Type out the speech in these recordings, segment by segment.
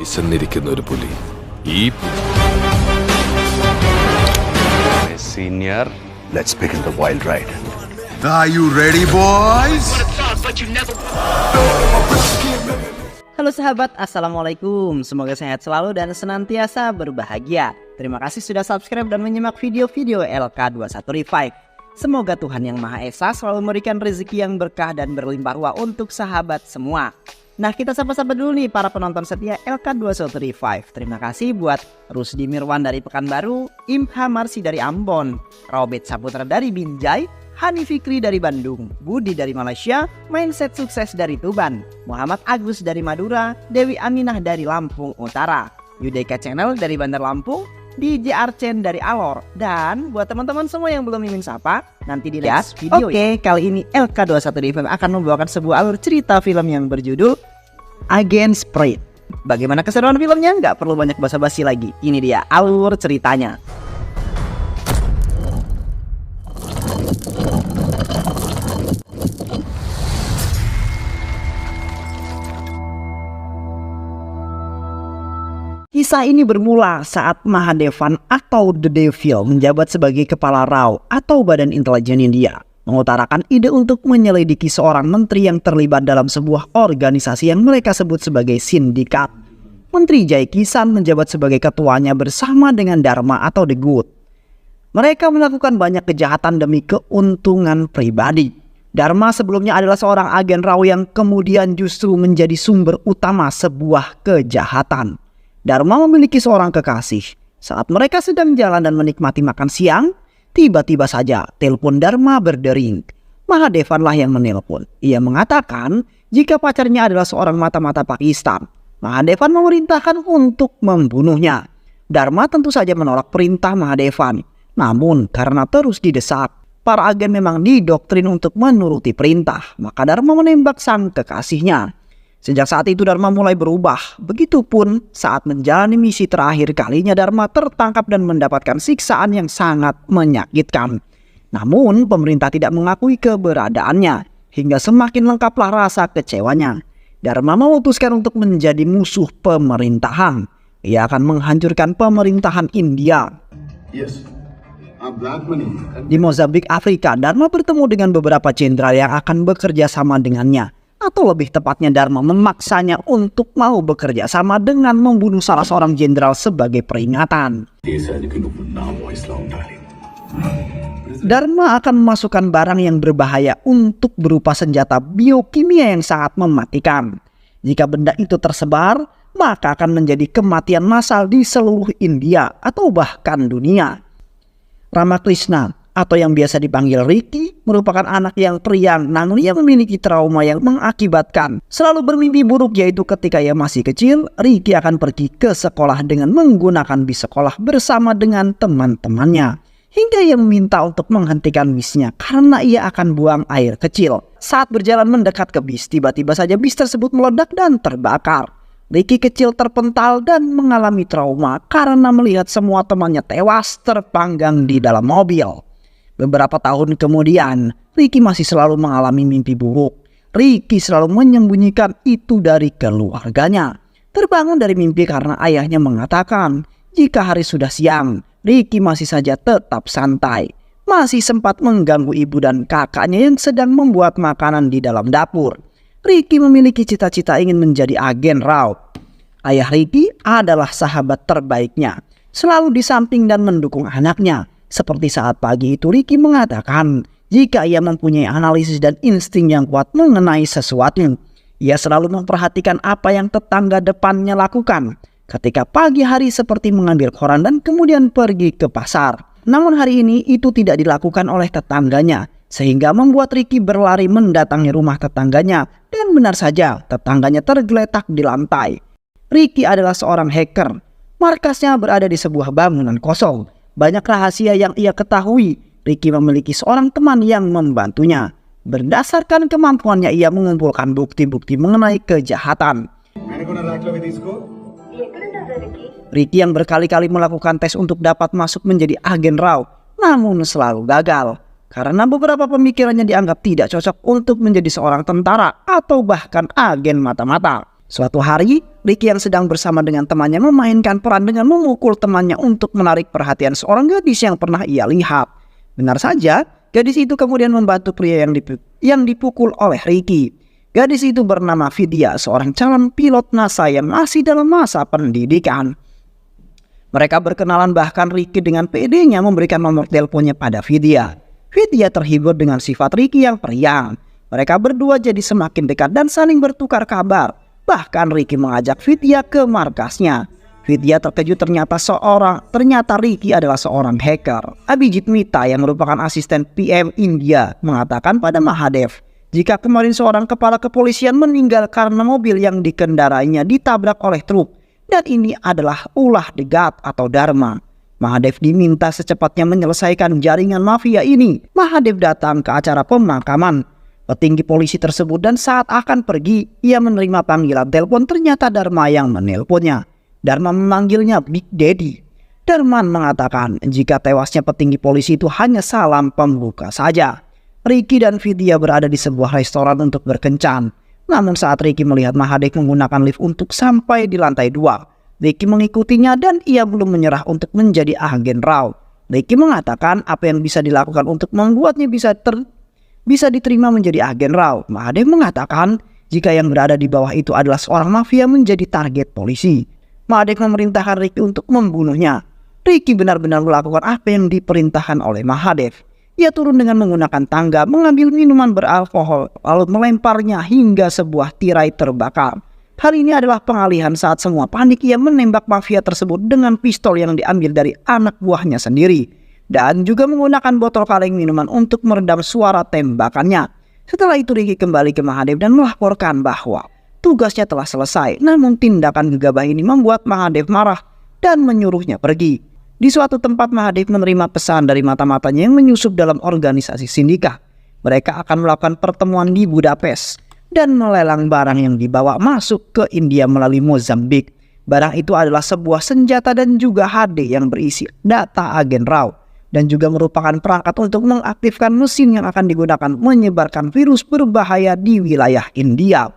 വിശന്നിരിക്കുന്ന ഒരു പുലി. ഈ Senior, let's begin the wild ride. Are you ready, boys? Halo sahabat, assalamualaikum. Semoga sehat selalu dan senantiasa berbahagia. Terima kasih sudah subscribe dan menyimak video-video LK21 Revive. Semoga Tuhan Yang Maha Esa selalu memberikan rezeki yang berkah dan berlimpah ruah untuk sahabat semua. Nah, kita sapa-sapa dulu nih para penonton setia LK21 Revive. Terima kasih buat Rusdi Mirwan dari Pekanbaru, Imha Marsi dari Ambon, Robert Saputra dari Binjai, Hani Fikri dari Bandung, Budi dari Malaysia, Mindset Sukses dari Tuban, Muhammad Agus dari Madura, Dewi Aminah dari Lampung Utara, Yudeka Channel dari Bandar Lampung, DJ Archen dari Alor. Dan buat teman-teman semua yang belum mimin sapa, nanti di next video. Oke, kali ini LK21 Revive akan membawakan sebuah alur cerita film yang berjudul Agent Sprite. Bagaimana keseruan filmnya? Nggak perlu banyak basa-basi lagi. Ini dia alur ceritanya. Kisah ini bermula saat Mahadevan atau The Devil menjabat sebagai kepala RAW atau Badan Intelijen India, mengutarakan ide untuk menyelidiki seorang menteri yang terlibat dalam sebuah organisasi yang mereka sebut sebagai sindikat. Menteri Jai Kisan menjabat sebagai ketuanya bersama dengan Dharma atau The Good. Mereka melakukan banyak kejahatan demi keuntungan pribadi. Dharma sebelumnya adalah seorang agen RAW yang kemudian justru menjadi sumber utama sebuah kejahatan. Dharma memiliki seorang kekasih. Saat mereka sedang jalan dan menikmati makan siang, tiba-tiba saja telepon Dharma berdering. Mahadevan lah yang menelpon. Ia mengatakan jika pacarnya adalah seorang mata-mata Pakistan. Mahadevan memerintahkan untuk membunuhnya. Dharma tentu saja menolak perintah Mahadevan. Namun karena terus didesak, para agen memang didoktrin untuk menuruti perintah. Maka Dharma menembak sang kekasihnya. Sejak saat itu Dharma mulai berubah. Begitupun saat menjalani misi terakhir kalinya Dharma tertangkap dan mendapatkan siksaan yang sangat menyakitkan. Namun pemerintah tidak mengakui keberadaannya. Hingga semakin lengkaplah rasa kecewanya. Dharma memutuskan untuk menjadi musuh pemerintahan. Ia akan menghancurkan pemerintahan India. Di Mozambik, Afrika, Dharma bertemu dengan beberapa jenderal yang akan bekerja sama dengannya. Atau lebih tepatnya Dharma memaksanya untuk mau bekerja sama dengan membunuh salah seorang jenderal sebagai peringatan. Dharma akan memasukkan barang yang berbahaya untuk berupa senjata biokimia yang sangat mematikan. Jika benda itu tersebar, maka akan menjadi kematian massal di seluruh India atau bahkan dunia. Ramakrishna atau yang biasa dipanggil Ricky merupakan anak yang periang, namun ia memiliki trauma yang mengakibatkan selalu bermimpi buruk, yaitu ketika ia masih kecil, Ricky akan pergi ke sekolah dengan menggunakan bis sekolah bersama dengan teman-temannya. Hingga ia meminta untuk menghentikan bisnya karena ia akan buang air kecil. Saat berjalan mendekat ke bis, tiba-tiba saja bis tersebut meledak dan terbakar. Ricky kecil terpental dan mengalami trauma karena melihat semua temannya tewas terpanggang di dalam mobil. Beberapa tahun kemudian, Ricky masih selalu mengalami mimpi buruk. Ricky selalu menyembunyikan itu dari keluarganya. Terbangun dari mimpi karena ayahnya mengatakan, jika hari sudah siang, Ricky masih saja tetap santai. Masih sempat mengganggu ibu dan kakaknya yang sedang membuat makanan di dalam dapur. Ricky memiliki cita-cita ingin menjadi agen RAW. Ayah Ricky adalah sahabat terbaiknya, selalu di samping dan mendukung anaknya. Seperti saat pagi itu Ricky mengatakan jika ia mempunyai analisis dan insting yang kuat mengenai sesuatu. Ia selalu memperhatikan apa yang tetangga depannya lakukan ketika pagi hari, seperti mengambil koran dan kemudian pergi ke pasar. Namun hari ini itu tidak dilakukan oleh tetangganya, sehingga membuat Ricky berlari mendatangi rumah tetangganya. Dan benar saja tetangganya tergeletak di lantai. Ricky adalah seorang hacker. Markasnya berada di sebuah bangunan kosong. Banyak rahasia yang ia ketahui. Ricky memiliki seorang teman yang membantunya. Berdasarkan kemampuannya ia mengumpulkan bukti-bukti mengenai kejahatan. Ricky yang berkali-kali melakukan tes untuk dapat masuk menjadi agen RAW, namun selalu gagal. Karena beberapa pemikirannya dianggap tidak cocok untuk menjadi seorang tentara atau bahkan agen mata-mata. Suatu hari, Ricky yang sedang bersama dengan temannya memainkan peran dengan memukul temannya untuk menarik perhatian seorang gadis yang pernah ia lihat. Benar saja, gadis itu kemudian membantu pria yang dipukul oleh Ricky. Gadis itu bernama Vidya, seorang calon pilot NASA yang masih dalam masa pendidikan. Mereka berkenalan, bahkan Ricky dengan PD-nya memberikan nomor teleponnya pada Vidya. Vidya terhibur dengan sifat Ricky yang periang. Mereka berdua jadi semakin dekat dan saling bertukar kabar. Bahkan Ricky mengajak Vidya ke markasnya. Vidya terkejut ternyata Ricky adalah seorang hacker. Abhijit Mitra yang merupakan asisten PM India mengatakan pada Mahadev, jika kemarin seorang kepala kepolisian meninggal karena mobil yang dikendarainya ditabrak oleh truk, dan ini adalah ulah the god atau Dharma. Mahadev diminta secepatnya menyelesaikan jaringan mafia ini. Mahadev datang ke acara pemakaman petinggi polisi tersebut dan saat akan pergi, ia menerima panggilan telepon. Ternyata Dharma yang menelponnya. Dharma memanggilnya Big Daddy. Darman mengatakan jika tewasnya petinggi polisi itu hanya salam pembuka saja. Ricky dan Vidya berada di sebuah restoran untuk berkencan. Namun saat Ricky melihat Mahadev menggunakan lift untuk sampai di lantai 2, Ricky mengikutinya dan ia belum menyerah untuk menjadi agen RAW. Ricky mengatakan apa yang bisa dilakukan untuk membuatnya bisa diterima menjadi agen RAW. Mahadev mengatakan jika yang berada di bawah itu adalah seorang mafia menjadi target polisi. Mahadev memerintahkan Ricky untuk membunuhnya. Ricky benar-benar melakukan apa yang diperintahkan oleh Mahadev. Ia turun dengan menggunakan tangga, mengambil minuman beralkohol, lalu melemparnya hingga sebuah tirai terbakar. Hal ini adalah pengalihan saat semua panik. Ia menembak mafia tersebut dengan pistol yang diambil dari anak buahnya sendiri, dan juga menggunakan botol kaleng minuman untuk meredam suara tembakannya. Setelah itu Ricky kembali ke Mahadev dan melaporkan bahwa tugasnya telah selesai. Namun tindakan gegabah ini membuat Mahadev marah dan menyuruhnya pergi. Di suatu tempat Mahadev menerima pesan dari mata-matanya yang menyusup dalam organisasi sindika. Mereka akan melakukan pertemuan di Budapest dan melelang barang yang dibawa masuk ke India melalui Mozambik. Barang itu adalah sebuah senjata dan juga HD yang berisi data agen RAW dan juga merupakan perangkat untuk mengaktifkan mesin yang akan digunakan menyebarkan virus berbahaya di wilayah India.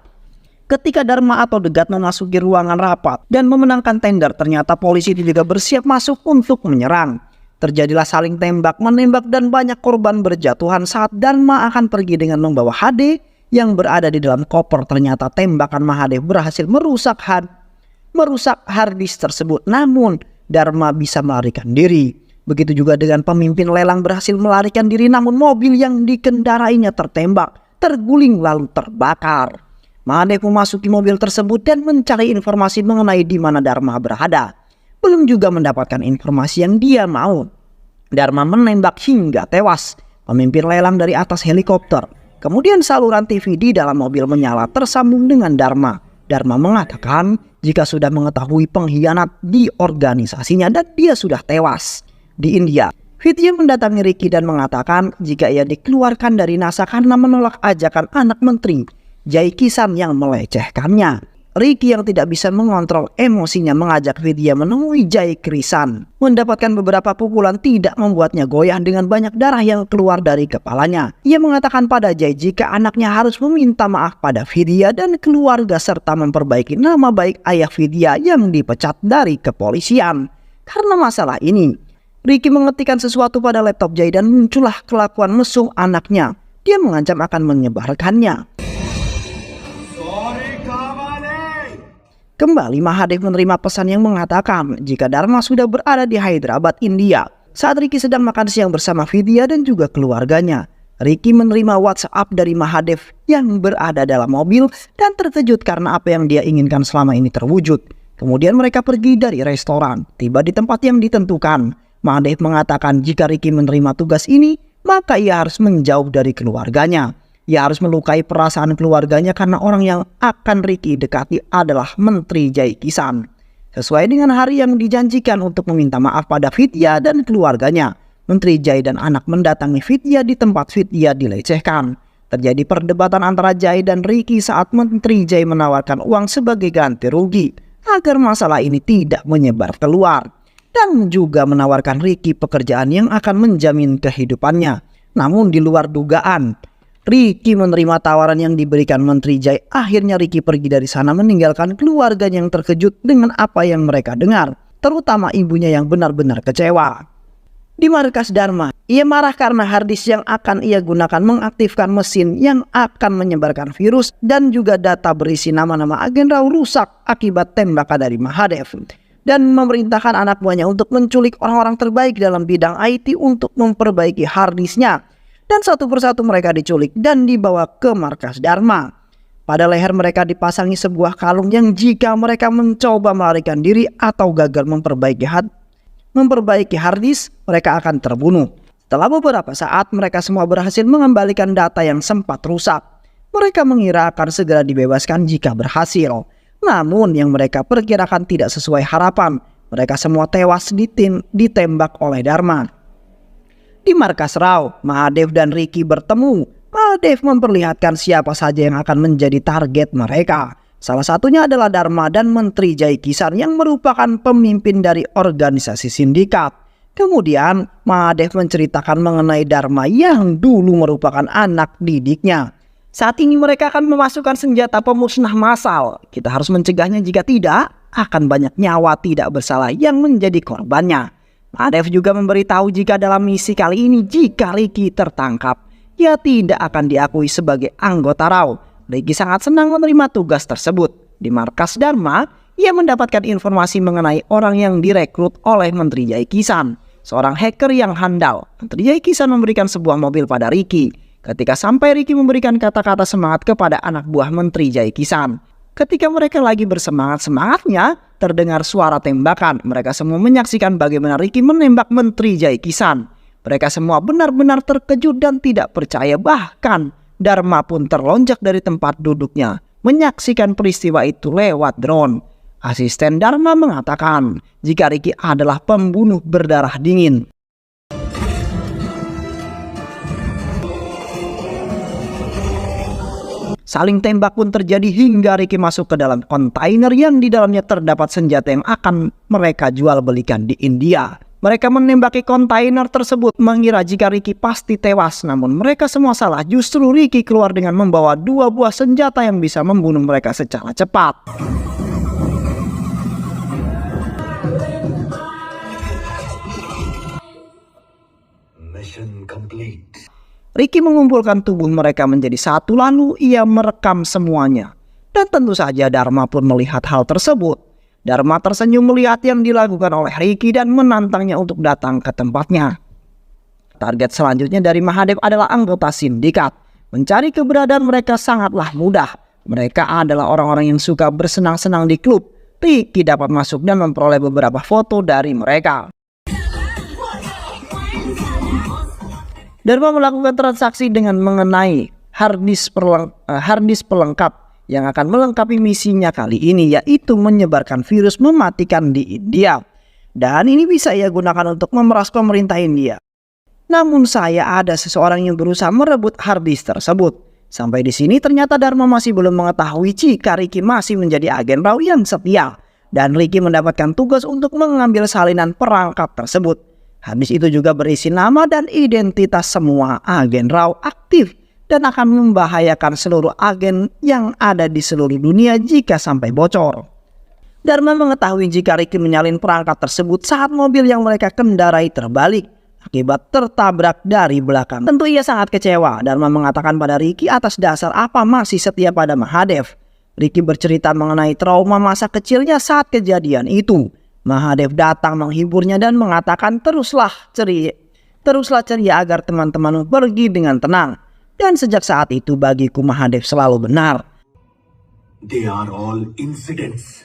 Ketika Dharma atau The God memasuki ruangan rapat dan memenangkan tender, ternyata polisi juga bersiap masuk untuk menyerang. Terjadilah saling tembak-menembak dan banyak korban berjatuhan saat Dharma akan pergi dengan membawa HD yang berada di dalam koper. Ternyata tembakan Mahadev berhasil merusak hard disk tersebut. Namun Dharma bisa melarikan diri. Begitu juga dengan pemimpin lelang berhasil melarikan diri, namun mobil yang dikendarainya tertembak, terguling lalu terbakar. Mahadev memasuki mobil tersebut dan mencari informasi mengenai di mana Dharma berada. Belum juga mendapatkan informasi yang dia mau. Dharma menembak hingga tewas pemimpin lelang dari atas helikopter. Kemudian saluran TV di dalam mobil menyala tersambung dengan Dharma. Dharma mengatakan jika sudah mengetahui pengkhianat di organisasinya dan dia sudah tewas di India. Vidya mendatangi Ricky dan mengatakan jika ia dikeluarkan dari NASA karena menolak ajakan anak menteri Jai Kisan yang melecehkannya. Ricky yang tidak bisa mengontrol emosinya mengajak Vidya menemui Jai Kisan. Mendapatkan beberapa pukulan tidak membuatnya goyah dengan banyak darah yang keluar dari kepalanya. Ia mengatakan pada Jai jika anaknya harus meminta maaf pada Vidya dan keluarga serta memperbaiki nama baik ayah Vidya yang dipecat dari kepolisian. Karena masalah ini, Ricky mengetikkan sesuatu pada laptop Jai dan muncullah kelakuan mesum anaknya. Dia mengancam akan menyebarkannya. Kembali Mahadev menerima pesan yang mengatakan jika Dharma sudah berada di Hyderabad, India. Saat Ricky sedang makan siang bersama Vidya dan juga keluarganya, Ricky menerima WhatsApp dari Mahadev yang berada dalam mobil dan terkejut karena apa yang dia inginkan selama ini terwujud. Kemudian mereka pergi dari restoran. Tiba di tempat yang ditentukan, Mahadev mengatakan jika Ricky menerima tugas ini, maka ia harus menjauh dari keluarganya. Ia harus melukai perasaan keluarganya karena orang yang akan Ricky dekati adalah Menteri Jai Kisan. Sesuai dengan hari yang dijanjikan untuk meminta maaf pada Vidya dan keluarganya, Menteri Jai dan anak mendatangi Vidya di tempat Vidya dilecehkan. Terjadi perdebatan antara Jai dan Ricky saat Menteri Jai menawarkan uang sebagai ganti rugi agar masalah ini tidak menyebar keluar, dan juga menawarkan Ricky pekerjaan yang akan menjamin kehidupannya. Namun di luar dugaan, Ricky menerima tawaran yang diberikan Menteri Jai. Akhirnya Ricky pergi dari sana meninggalkan keluarganya yang terkejut dengan apa yang mereka dengar, terutama ibunya yang benar-benar kecewa. Di markas Dharma, ia marah karena harddisk yang akan ia gunakan mengaktifkan mesin yang akan menyebarkan virus dan juga data berisi nama-nama agen Rao rusak akibat tembakan dari Mahadev, dan memerintahkan anak buahnya untuk menculik orang-orang terbaik dalam bidang IT untuk memperbaiki harddisknya. Dan satu persatu mereka diculik dan dibawa ke markas Dharma. Pada leher mereka dipasangi sebuah kalung yang jika mereka mencoba melarikan diri atau gagal memperbaiki harddisk, mereka akan terbunuh. Setelah beberapa saat, mereka semua berhasil mengembalikan data yang sempat rusak. Mereka mengira akan segera dibebaskan jika berhasil. Namun yang mereka perkirakan tidak sesuai harapan. Mereka semua tewas ditembak oleh Dharma. Di markas Rao, Mahadev dan Ricky bertemu. Mahadev memperlihatkan siapa saja yang akan menjadi target mereka. Salah satunya adalah Dharma dan Menteri Jai Kishan yang merupakan pemimpin dari organisasi sindikat. Kemudian Mahadev menceritakan mengenai Dharma yang dulu merupakan anak didiknya. Saat ini mereka akan memasukkan senjata pemusnah massal. Kita harus mencegahnya, jika tidak akan banyak nyawa tidak bersalah yang menjadi korbannya. Mahadev juga memberitahu jika dalam misi kali ini jika Ricky tertangkap, ia tidak akan diakui sebagai anggota Rao. Ricky sangat senang menerima tugas tersebut. Di markas Dharma, ia mendapatkan informasi mengenai orang yang direkrut oleh Menteri Jai Kishan, seorang hacker yang handal. Menteri Jai Kishan memberikan sebuah mobil pada Ricky. Ketika sampai, Ricky memberikan kata-kata semangat kepada anak buah Menteri Jai Kishan. Ketika mereka lagi bersemangat-semangatnya, terdengar suara tembakan. Mereka semua menyaksikan bagaimana Ricky menembak Menteri Jai Kishan. Mereka semua benar-benar terkejut dan tidak percaya. Bahkan Dharma pun terlonjak dari tempat duduknya menyaksikan peristiwa itu lewat drone. Asisten Dharma mengatakan jika Ricky adalah pembunuh berdarah dingin. Saling tembak pun terjadi hingga Ricky masuk ke dalam kontainer yang di dalamnya terdapat senjata yang akan mereka jual belikan di India. Mereka menembaki kontainer tersebut mengira jika Ricky pasti tewas, namun mereka semua salah. Justru Ricky keluar dengan membawa 2 buah senjata yang bisa membunuh mereka secara cepat. Mission complete. Ricky mengumpulkan tubuh mereka menjadi satu, lalu ia merekam semuanya. Dan tentu saja Dharma pun melihat hal tersebut. Dharma tersenyum melihat yang dilakukan oleh Ricky dan menantangnya untuk datang ke tempatnya. Target selanjutnya dari Mahadev adalah anggota sindikat. Mencari keberadaan mereka sangatlah mudah. Mereka adalah orang-orang yang suka bersenang-senang di klub. Ricky dapat masuk dan memperoleh beberapa foto dari mereka. Dharma melakukan transaksi dengan mengenai harddisk pelengkap yang akan melengkapi misinya kali ini, yaitu menyebarkan virus mematikan di India. Dan ini bisa ia gunakan untuk memeras pemerintah India. Namun ada seseorang yang berusaha merebut harddisk tersebut. Sampai di sini ternyata Dharma masih belum mengetahui jika Ricky masih menjadi agen Rao yang setia. Dan Ricky mendapatkan tugas untuk mengambil salinan perangkap tersebut. Harddisk itu juga berisi nama dan identitas semua agen Rao aktif dan akan membahayakan seluruh agen yang ada di seluruh dunia jika sampai bocor. Dharma mengetahui jika Ricky menyalin perangkap tersebut saat mobil yang mereka kendarai terbalik akibat tertabrak dari belakang. Tentu ia sangat kecewa. Dharma mengatakan pada Ricky atas dasar apa masih setia pada Mahadev. Ricky bercerita mengenai trauma masa kecilnya saat kejadian itu. Mahadev datang menghiburnya dan mengatakan teruslah ceria agar teman-teman pergi dengan tenang. Dan sejak saat itu bagiku Mahadev selalu benar. They are all incidents.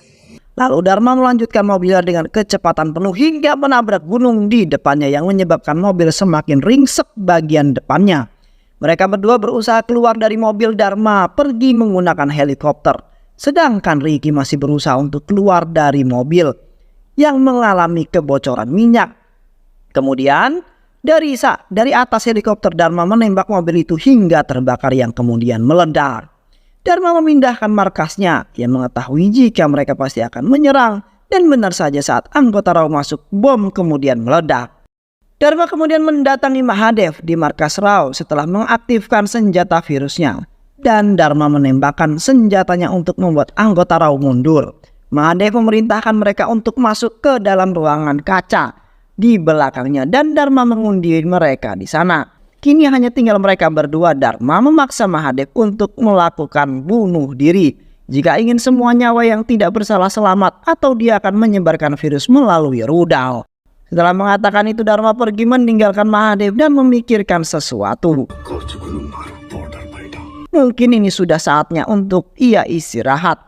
Lalu Dharma melanjutkan mobilnya dengan kecepatan penuh hingga menabrak gunung di depannya yang menyebabkan mobil semakin ringsek bagian depannya. Mereka berdua berusaha keluar dari mobil. Dharma pergi menggunakan helikopter, sedangkan Ricky masih berusaha untuk keluar dari mobil yang mengalami kebocoran minyak. Kemudian dari atas helikopter Dharma menembak mobil itu hingga terbakar yang kemudian meledak. Dharma memindahkan markasnya. Ia mengetahui jika mereka pasti akan menyerang, dan benar saja saat anggota Rao masuk, bom kemudian meledak. Dharma kemudian mendatangi Mahadev di markas Rao setelah mengaktifkan senjata virusnya. Dan Dharma menembakkan senjatanya untuk membuat anggota Rao mundur. Mahadev memerintahkan mereka untuk masuk ke dalam ruangan kaca di belakangnya dan Dharma mengundi mereka di sana. Kini hanya tinggal mereka berdua. Dharma memaksa Mahadev untuk melakukan bunuh diri jika ingin semua nyawa yang tidak bersalah selamat atau dia akan menyebarkan virus melalui rudal. Setelah mengatakan itu, Dharma pergi meninggalkan Mahadev dan memikirkan sesuatu. Mungkin ini sudah saatnya untuk ia istirahat.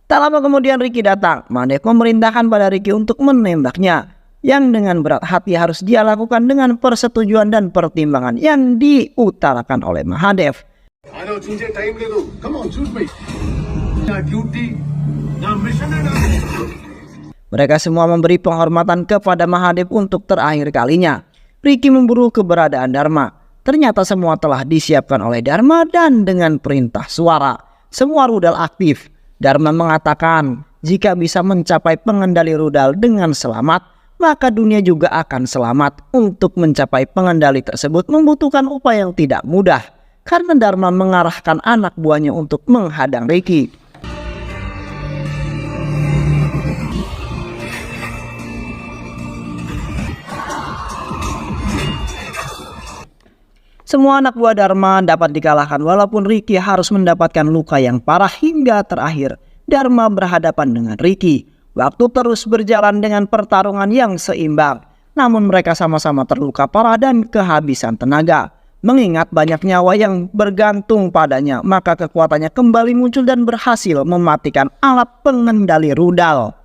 Tak lama kemudian Ricky datang. Mahadev memerintahkan pada Ricky untuk menembaknya, yang dengan berat hati harus dia lakukan dengan persetujuan dan pertimbangan yang diutarakan oleh Mahadev. I know, choose your time, Ledu. Come on, choose me. Our duty, our mission and our... Mereka semua memberi penghormatan kepada Mahadev untuk terakhir kalinya. Ricky memburu keberadaan Dharma. Ternyata semua telah disiapkan oleh Dharma dan dengan perintah suara. Semua rudal aktif. Dharma mengatakan jika bisa mencapai pengendali rudal dengan selamat, maka dunia juga akan selamat. Untuk mencapai pengendali tersebut membutuhkan upaya yang tidak mudah. Karena Dharma mengarahkan anak buahnya untuk menghadang Ricky. Semua anak buah Dharma dapat dikalahkan walaupun Ricky harus mendapatkan luka yang parah hingga terakhir Dharma berhadapan dengan Ricky. Waktu terus berjalan dengan pertarungan yang seimbang. Namun mereka sama-sama terluka parah dan kehabisan tenaga. Mengingat banyak nyawa yang bergantung padanya, maka kekuatannya kembali muncul dan berhasil mematikan alat pengendali rudal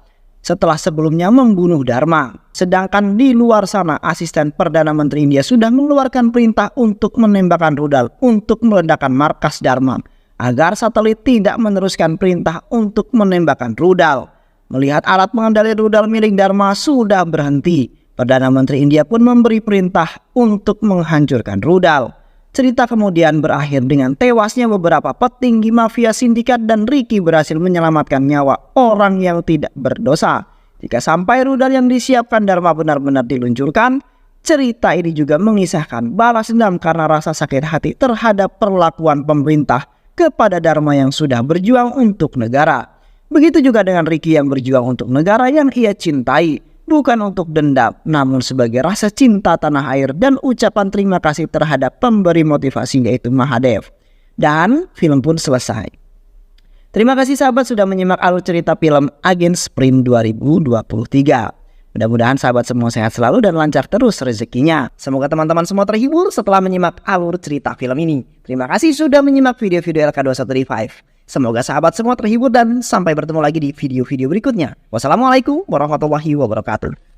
setelah sebelumnya membunuh Dharma. Sedangkan di luar sana, asisten Perdana Menteri India sudah mengeluarkan perintah untuk menembakkan rudal untuk meledakkan markas Dharma agar satelit tidak meneruskan perintah untuk menembakkan rudal. Melihat alat pengendali rudal milik Dharma sudah berhenti, Perdana Menteri India pun memberi perintah untuk menghancurkan rudal. Cerita kemudian berakhir dengan tewasnya beberapa petinggi mafia sindikat dan Ricky berhasil menyelamatkan nyawa orang yang tidak berdosa. Jika sampai rudal yang disiapkan Dharma benar-benar diluncurkan, cerita ini juga mengisahkan balas dendam karena rasa sakit hati terhadap perlakuan pemerintah kepada Dharma yang sudah berjuang untuk negara. Begitu juga dengan Ricky yang berjuang untuk negara yang ia cintai. Bukan untuk dendam, namun sebagai rasa cinta tanah air dan ucapan terima kasih terhadap pemberi motivasi yaitu Mahadev. Dan film pun selesai. Terima kasih sahabat sudah menyimak alur cerita film Agent Sprint 2023. Mudah-mudahan sahabat semua sehat selalu dan lancar terus rezekinya. Semoga teman-teman semua terhibur setelah menyimak alur cerita film ini. Terima kasih sudah menyimak video-video LK21 Revive. Semoga sahabat semua terhibur dan sampai bertemu lagi di video-video berikutnya. Wassalamualaikum warahmatullahi wabarakatuh.